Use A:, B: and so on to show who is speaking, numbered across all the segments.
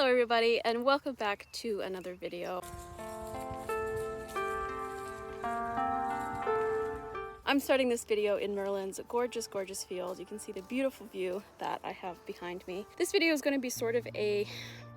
A: Hello everybody and welcome back to another video. I'm starting this video in Merlin's gorgeous field. You can see the beautiful view that I have behind me. This video is going to be sort of a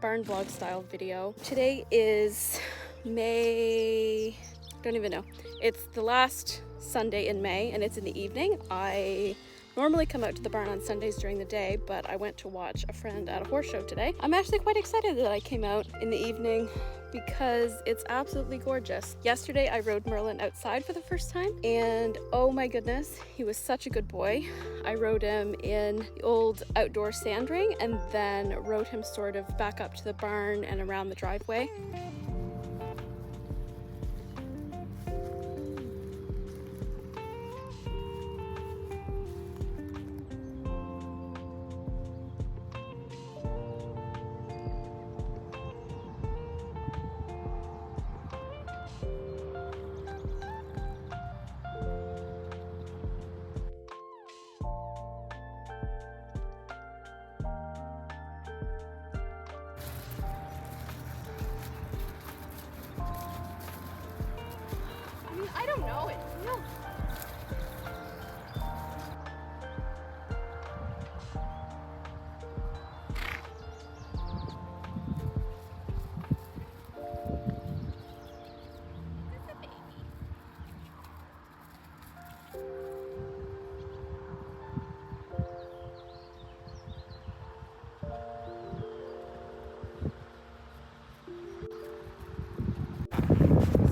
A: barn vlog style video. Today is May, don't even know. It's the last Sunday in May and it's in the evening. I normally come out to the barn on Sundays during the day, but I went to watch a friend at a horse show today. I'm actually quite excited that I came out in the evening because it's absolutely gorgeous. Yesterday I rode Merlin outside for the first time and oh my goodness, he was such a good boy. I rode him in the old outdoor sand ring and then rode him sort of back up to the barn and around the driveway. I don't know it. No.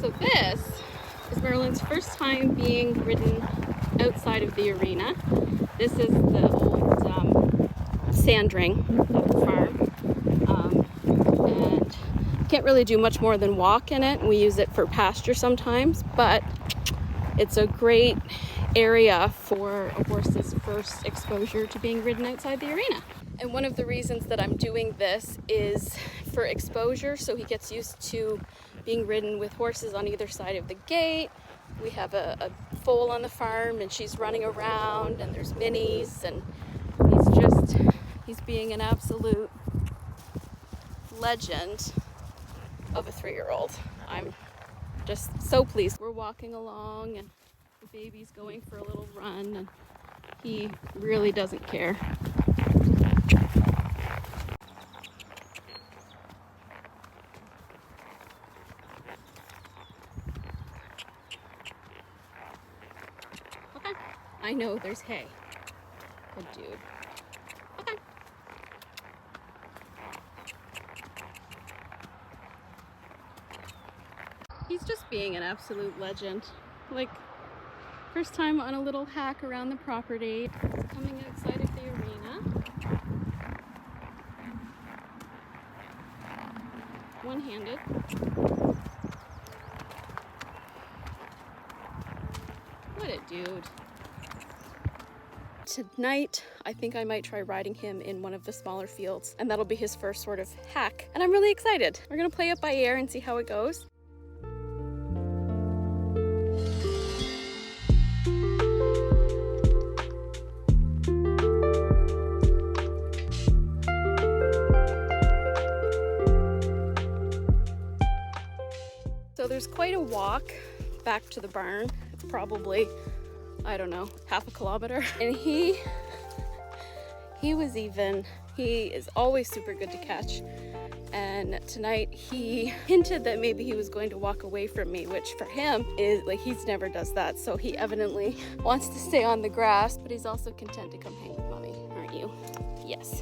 A: So this is Merlin's first time being ridden outside of the arena. This is the old sand ring at the farm, and can't really do much more than walk in it. We use it for pasture sometimes, but it's a great area for a horse's first exposure to being ridden outside the arena. And one of the reasons that I'm doing this is for exposure, so he gets used to being ridden with horses on either side of the gate. We have a foal on the farm and she's running around and there's minis, and he's being an absolute legend of a 3-year-old. I'm just so pleased. We're walking along and the baby's going for a little run and he really doesn't care. I know there's hay. Good dude. Okay. He's just being an absolute legend. Like, first time on a little hack around the property. He's coming outside of the arena. One-handed. What a dude. Tonight, I think I might try riding him in one of the smaller fields, and that'll be his first sort of hack. And I'm really excited. We're gonna play it by ear and see how it goes. So there's quite a walk back to the barn. It's probably, I don't know, half a kilometer. And he is always super good to catch. And tonight he hinted that maybe he was going to walk away from me, which for him is like, he's never does that. So he evidently wants to stay on the grass, but he's also content to come hang with mommy, aren't you? Yes.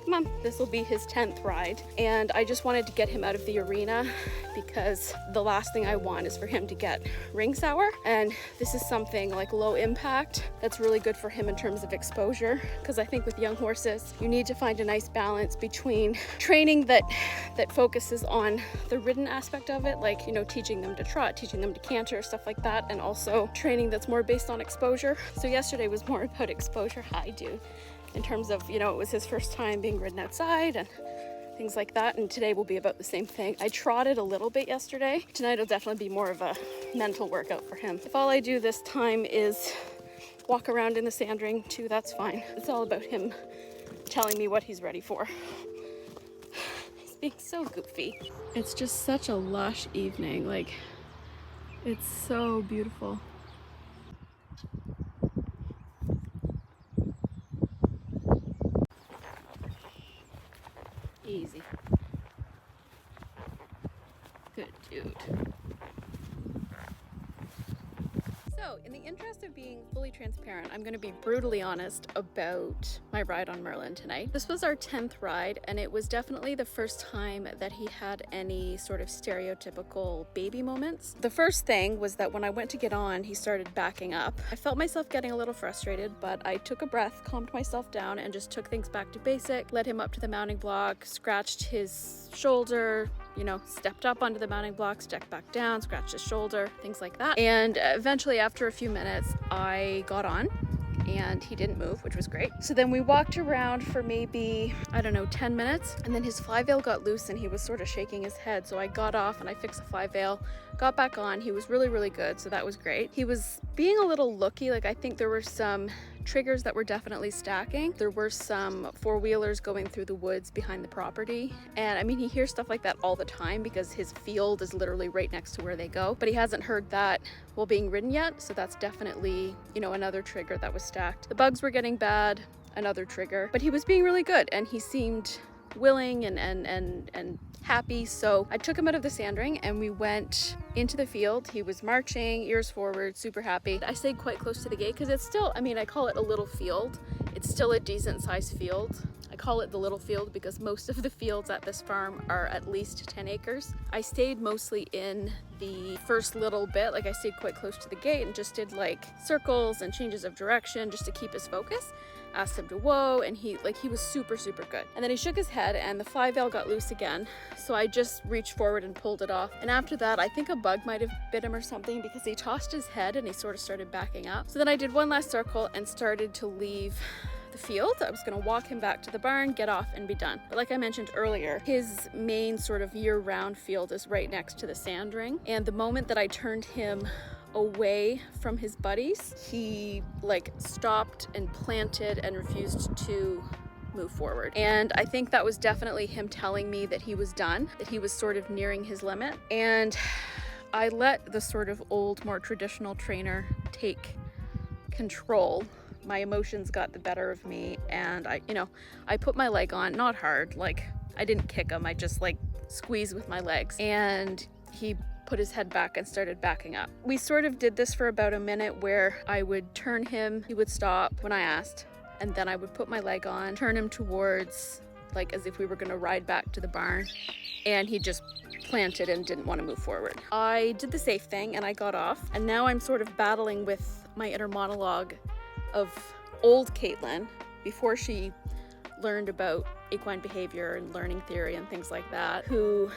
A: Come on, this will be his 10th ride. And I just wanted to get him out of the arena because the last thing I want is for him to get ring sour. And this is something like low impact that's really good for him in terms of exposure. Because I think with young horses, you need to find a nice balance between training that focuses on the ridden aspect of it, like, you know, teaching them to trot, teaching them to canter, stuff like that, and also training that's more based on exposure. So yesterday was more about exposure. Hi, dude. In terms of, you know, it was his first time being ridden outside and things like that, and today will be about the same thing. I trotted a little bit yesterday. Tonight will definitely be more of a mental workout for him. If all I do this time is walk around in the sand ring too, that's fine. It's all about him telling me what he's ready for. He's being so goofy. It's just such a lush evening. Like, it's so beautiful. Easy. Good dude. So, in the interest of being fully transparent, I'm going to be brutally honest about my ride on Merlin tonight. This was our 10th ride, and it was definitely the first time that he had any sort of stereotypical baby moments. The first thing was that when I went to get on, he started backing up. I felt myself getting a little frustrated, but I took a breath, calmed myself down, and just took things back to basic, led him up to the mounting block, scratched his shoulder, you know, stepped up onto the mounting block, stepped back down, scratched his shoulder, things like that. And eventually, after a few minutes, I got on and he didn't move, which was great. So then we walked around for maybe, I don't know, 10 minutes, and then his fly veil got loose and he was sort of shaking his head. So I got off and I fixed the fly veil, got back on. He was really, really good, so that was great. He was being a little looky, like I think there were some triggers that were definitely stacking. There were some four-wheelers going through the woods behind the property, and I mean, he hears stuff like that all the time because his field is literally right next to where they go, but he hasn't heard that while being ridden yet, so that's definitely, you know, another trigger that was stacked. The bugs were getting bad, another trigger, but he was being really good and he seemed willing and happy. So I took him out of the sand ring and we went into the field. He was marching, ears forward, super happy. I stayed quite close to the gate because it's still, I mean, I call it a little field. It's still a decent sized field. I call it the little field because most of the fields at this farm are at least 10 acres. I stayed mostly in the first little bit, like I stayed quite close to the gate and just did like circles and changes of direction just to keep his focus. Asked him to whoa, and he was super good. And then he shook his head and the fly veil got loose again. So I just reached forward and pulled it off. And after that, I think a bug might have bit him or something because he tossed his head and he sort of started backing up. So then I did one last circle and started to leave the field. I was gonna walk him back to the barn, get off and be done. But like I mentioned earlier, his main sort of year-round field is right next to the sand ring. And the moment that I turned him away from his buddies, he like stopped and planted and refused to move forward. And I think that was definitely him telling me that he was done, that he was sort of nearing his limit. And I let the sort of old, more traditional trainer take control. My emotions got the better of me and I put my leg on, not hard, like I didn't kick him, I just like squeezed with my legs, and he put his head back and started backing up. We sort of did this for about a minute where I would turn him, he would stop when I asked, and then I would put my leg on, turn him towards, like as if we were gonna ride back to the barn, and he just planted and didn't want to move forward. I did the safe thing and I got off, and now I'm sort of battling with my inner monologue of old Caitlin before she learned about equine behavior and learning theory and things like that, who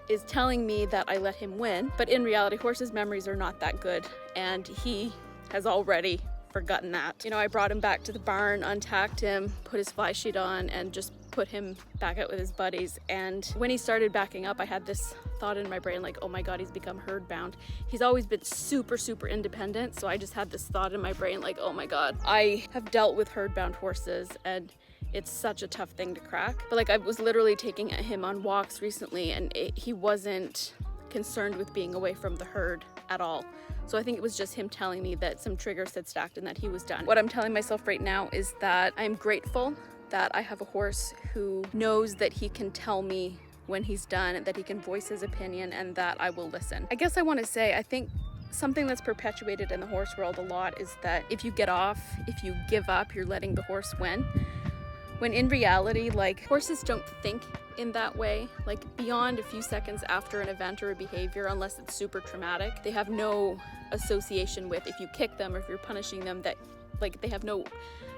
A: is telling me that I let him win, but in reality horses' memories are not that good and he has already forgotten that. You know, I brought him back to the barn, untacked him, put his fly sheet on and just put him back out with his buddies. And when he started backing up, I had this thought in my brain like, oh my god, he's become herd bound. He's always been super independent, so I just had this thought in my brain like, oh my god, I have dealt with herd bound horses and it's such a tough thing to crack. But like I was literally taking him on walks recently and he wasn't concerned with being away from the herd at all. So I think it was just him telling me that some triggers had stacked and that he was done. What I'm telling myself right now is that I'm grateful that I have a horse who knows that he can tell me when he's done, that he can voice his opinion, and that I will listen. I guess I want to say, I think something that's perpetuated in the horse world a lot is that if you get off, if you give up, you're letting the horse win. When in reality, like, horses don't think in that way. Like, beyond a few seconds after an event or a behavior, unless it's super traumatic, they have no association with, if you kick them or if you're punishing them, that like they have no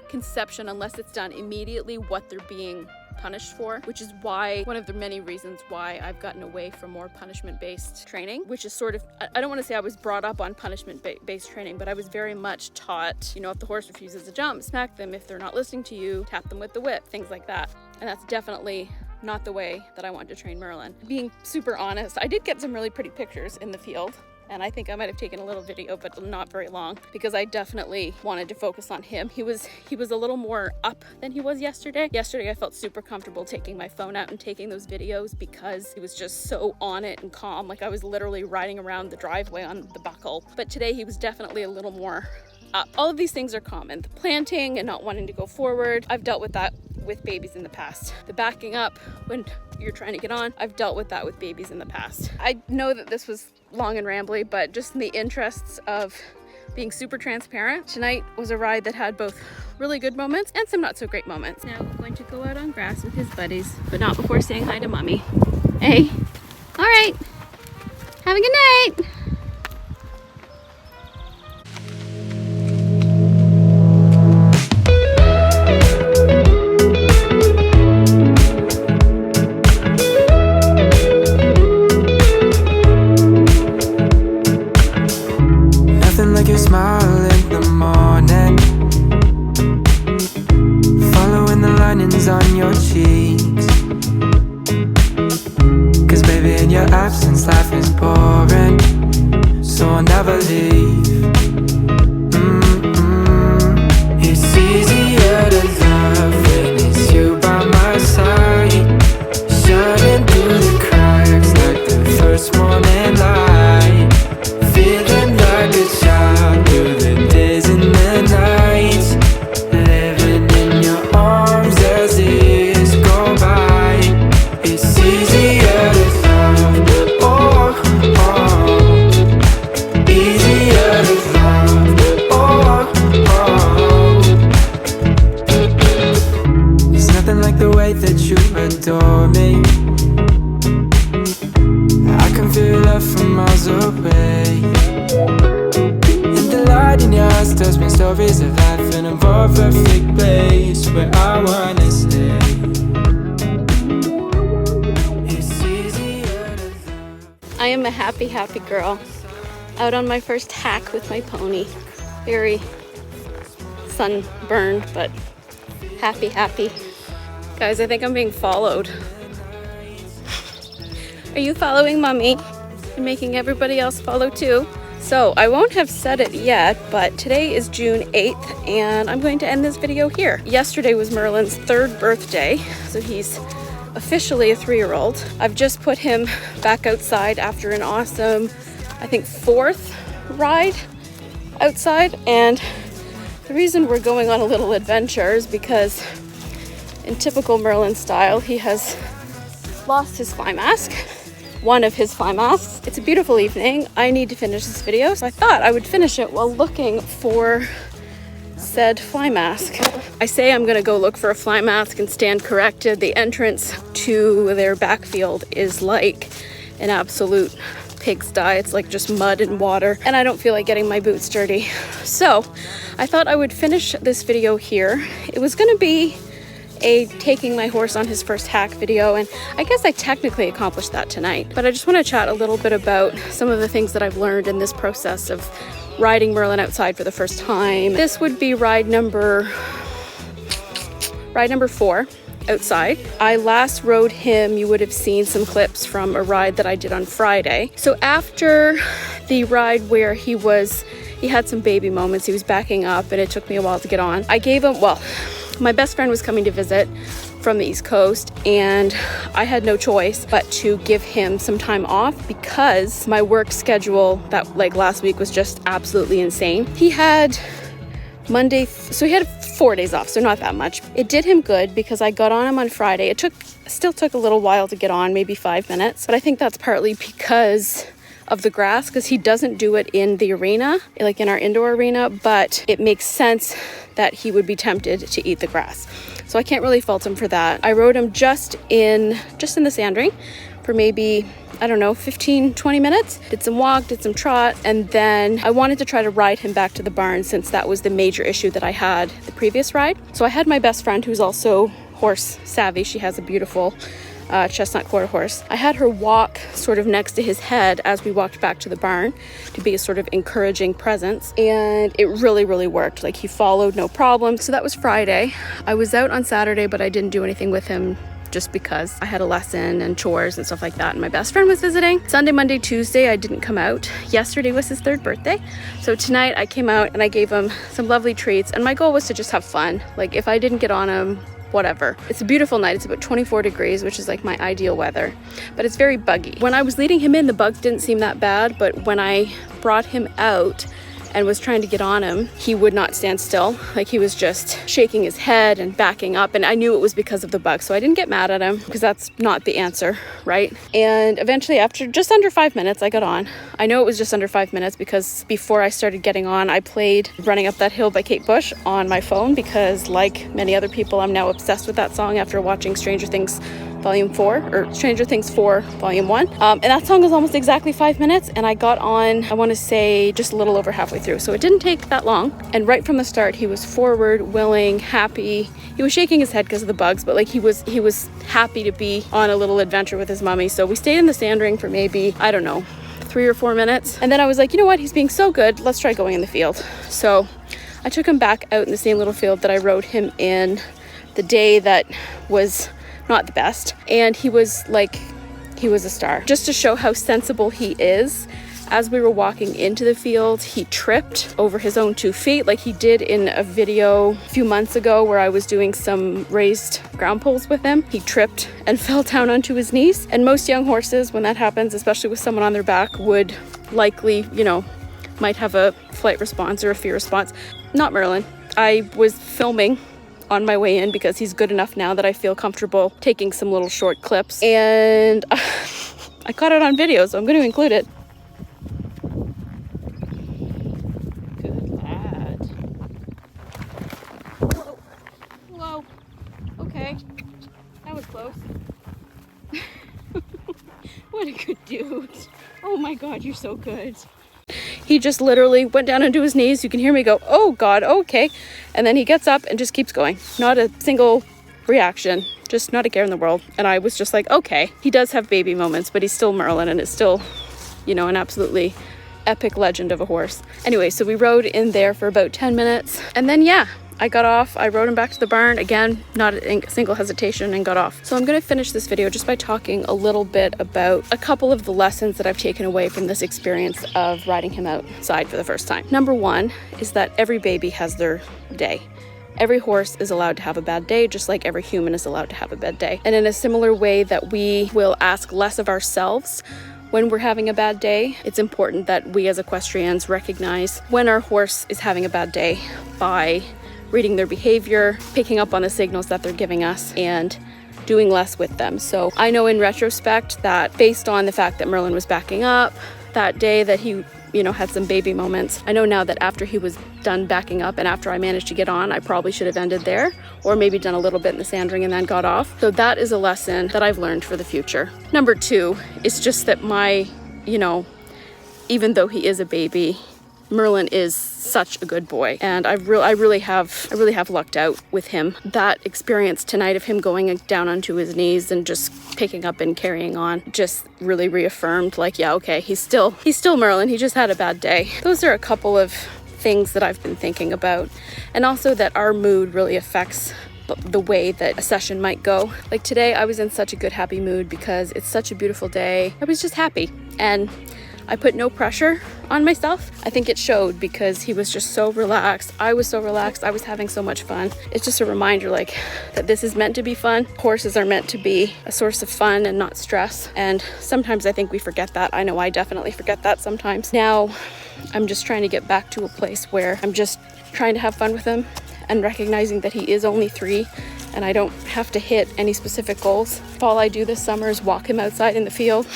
A: conception unless it's done immediately what they're being punished for, which is why one of the many reasons why I've gotten away from more punishment-based training, which is sort of, I don't want to say I was brought up on punishment-based training, but I was very much taught, you know, if the horse refuses to jump, smack them. If they're not listening to you, tap them with the whip, things like that. And that's definitely not the way that I want to train Merlin. Being super honest, I did get some really pretty pictures in the field And I think I might have taken a little video, but not very long, because I definitely wanted to focus on him. He was a little more up than he was yesterday. Yesterday I felt super comfortable taking my phone out and taking those videos because he was just so on it and calm. Like I was literally riding around the driveway on the buckle. But today he was definitely a little more up. All of these things are common. The planting and not wanting to go forward, I've dealt with that with babies in the past. The backing up when you're trying to get on, I've dealt with that with babies in the past. I know that this was long and rambly, but just in the interests of being super transparent, tonight was a ride that had both really good moments and some not so great moments. Now we're going to go out on grass with his buddies, but not before saying hi to mommy. Hey, all right, have a good night.
B: On your cheeks, 'cause baby in your absence life is boring, so I'll never leave. It's easier to love when it's you by my side, shining through the cracks like the first morning light, feeling like a child through the days and the nights, living in your arms as years go by. It's easier to love, oh, oh, easier to love, oh, oh. There's nothing like the way that you adore me. I can feel love from miles away, and the light in your eyes tells me stories of life in a more perfect place where I wanna stay. It's easier to love.
A: I am a happy, happy girl. Out on my first hack with my pony. Very sunburned, but happy, happy. Guys, I think I'm being followed. Are you following mommy? You're making everybody else follow too. So I won't have said it yet, but today is June 8th and I'm going to end this video here. Yesterday was Merlin's 3rd birthday, so he's officially a 3-year-old. I've just put him back outside after an awesome, I think 4th ride outside, and the reason we're going on a little adventure is because in typical Merlin style, he has lost his fly mask. One of his fly masks. It's a beautiful evening. I need to finish this video, so I thought I would finish it while looking for said fly mask. I say I'm gonna go look for a fly mask and stand corrected. The entrance to their backfield is like an absolute pigsty. It's like just mud and water, and I don't feel like getting my boots dirty. So I thought I would finish this video here. It was gonna be a taking my horse on his first hack video, and I guess I technically accomplished that tonight, but I just want to chat a little bit about some of the things that I've learned in this process of riding Merlin outside for the first time. This would be ride number 4 outside. I last rode him, you would have seen some clips from a ride that I did on Friday. So after the ride where he had some baby moments, he was backing up and it took me a while to get on. I gave him, well, my best friend was coming to visit from the East Coast, and I had no choice but to give him some time off because my work schedule that like last week was just absolutely insane. He had Monday, so he had 4 days off, so not that much. It did him good because I got on him on Friday. It still took a little while to get on, maybe 5 minutes, but I think that's partly because of the grass, because he doesn't do it in the arena, like in our indoor arena, but it makes sense that he would be tempted to eat the grass. So I can't really fault him for that. I rode him just in the sand ring for maybe, I don't know, 15, 20 minutes. Did some walk, did some trot, and then I wanted to try to ride him back to the barn since that was the major issue that I had the previous ride. So I had my best friend who's also horse savvy. She has a beautiful chestnut quarter horse. I had her walk sort of next to his head as we walked back to the barn to be a sort of encouraging presence, and it really, really worked. Like, he followed no problem. So that was Friday. I was out on Saturday, but I didn't do anything with him just because I had a lesson and chores and stuff like that, and my best friend was visiting. Sunday, Monday, Tuesday, I didn't come out. Yesterday was his 3rd birthday. So tonight I came out and I gave him some lovely treats, and my goal was to just have fun. Like, if I didn't get on him, whatever. It's a beautiful night. It's about 24 degrees, which is like my ideal weather, but it's very buggy. When I was leading him in, the bugs didn't seem that bad, but when I brought him out and was trying to get on him, he would not stand still. Like, he was just shaking his head and backing up, and I knew it was because of the bug. So I didn't get mad at him, because that's not the answer, right? And eventually, after just under 5 minutes, I got on. I know it was just under 5 minutes because before I started getting on, I played Running Up That Hill by Kate Bush on my phone, because like many other people, I'm now obsessed with that song after watching Stranger Things Volume 4, or Stranger Things 4 Volume 1. And that song was almost exactly 5 minutes, and I got on, I want to say, just a little over halfway through. So it didn't take that long. And right from the start, he was forward, willing, happy. He was shaking his head because of the bugs, but like he was happy to be on a little adventure with his mommy. So we stayed in the sand ring for maybe, I don't know, 3 or 4 minutes. And then I was like, you know what? He's being so good. Let's try going in the field. So I took him back out in the same little field that I rode him in the day that was not the best, and he was a star. Just to show how sensible he is, as we were walking into the field, he tripped over his own 2 feet, like he did in a video a few months ago where I was doing some raised ground poles with him. He tripped and fell down onto his knees. And most young horses, when that happens, especially with someone on their back, would likely, might have a flight response or a fear response. Not Merlin. I was filming on my way in because he's good enough now that I feel comfortable taking some little short clips, and I caught it on video, so I'm going to include it. Good lad. Whoa. Okay. That was close. What a good dude. Oh my God, you're so good. He just literally went down onto his knees. You can hear me go, oh God, okay. And then he gets up and just keeps going. Not a single reaction, just not a care in the world. And I was just like, okay, he does have baby moments, but he's still Merlin, and it's still, an absolutely epic legend of a horse. Anyway, so we rode in there for about 10 minutes. And then, yeah, I got off, I rode him back to the barn, again, not a single hesitation, and got off. So I'm gonna finish this video just by talking a little bit about a couple of the lessons that I've taken away from this experience of riding him outside for the first time. Number one is that every baby has their day. Every horse is allowed to have a bad day, just like every human is allowed to have a bad day. And in a similar way that we will ask less of ourselves when we're having a bad day, it's important that we as equestrians recognize when our horse is having a bad day by reading their behavior, picking up on the signals that they're giving us, and doing less with them. So I know in retrospect that based on the fact that Merlin was backing up that day, that he had some baby moments. I know now that after he was done backing up and after I managed to get on, I probably should have ended there, or maybe done a little bit in the sand ring and then got off. So that is a lesson that I've learned for the future. Number two is just that even though he is a baby, Merlin is such a good boy, and I really have lucked out with him. That experience tonight of him going down onto his knees and just picking up and carrying on just really reaffirmed, like, yeah, okay, he's still Merlin. He just had a bad day. Those are a couple of things that I've been thinking about, and also that our mood really affects the way that a session might go. Like today, I was in such a good, happy mood because it's such a beautiful day. I was just happy, and I put no pressure on myself. I think it showed because he was just so relaxed. I was so relaxed. I was having so much fun. It's just a reminder, that this is meant to be fun. Horses are meant to be a source of fun and not stress. And sometimes I think we forget that. I know I definitely forget that sometimes. Now, I'm just trying to get back to a place where I'm just trying to have fun with him and recognizing that he is only 3 and I don't have to hit any specific goals. If all I do this summer is walk him outside in the field,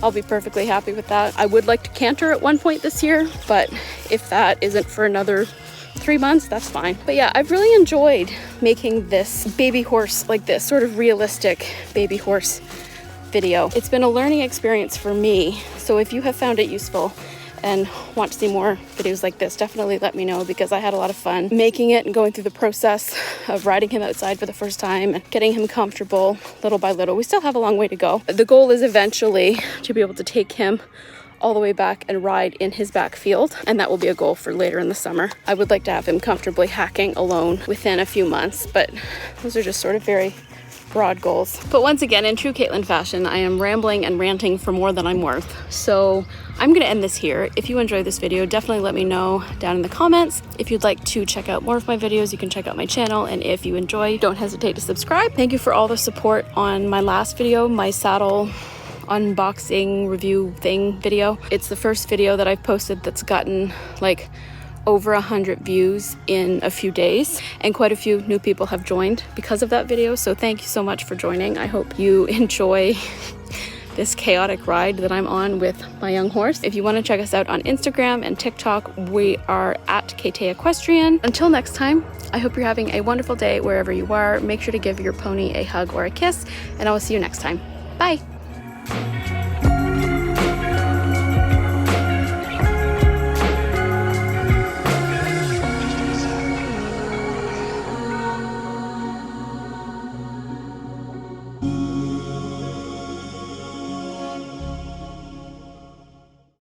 A: I'll be perfectly happy with that. I would like to canter at one point this year, but if that isn't for another 3 months, that's fine. But yeah, I've really enjoyed making this baby horse, this sort of realistic baby horse video. It's been a learning experience for me. So if you have found it useful and want to see more videos like this, definitely let me know, because I had a lot of fun making it and going through the process of riding him outside for the first time and getting him comfortable little by little. We still have a long way to go. The goal is eventually to be able to take him all the way back and ride in his back field, and that will be a goal for later in the summer. I would like to have him comfortably hacking alone within a few months, but those are just sort of very broad goals. But once again, in true Caitlin fashion, I am rambling and ranting for more than I'm worth. So I'm gonna end this here. If you enjoyed this video, definitely let me know down in the comments. If you'd like to check out more of my videos, you can check out my channel. And if you enjoy, don't hesitate to subscribe. Thank you for all the support on my last video, my saddle unboxing review thing video. It's the first video that I've posted that's gotten like over 100 views in a few days, and quite a few new people have joined because of that video. So thank you so much for joining. I hope you enjoy this chaotic ride that I'm on with my young horse. If you want to check us out on Instagram and TikTok, we are at Kaitehh Equestrian. Until next time, I hope you're having a wonderful day wherever you are. Make sure to give your pony a hug or a kiss, and I will see you next time. Bye.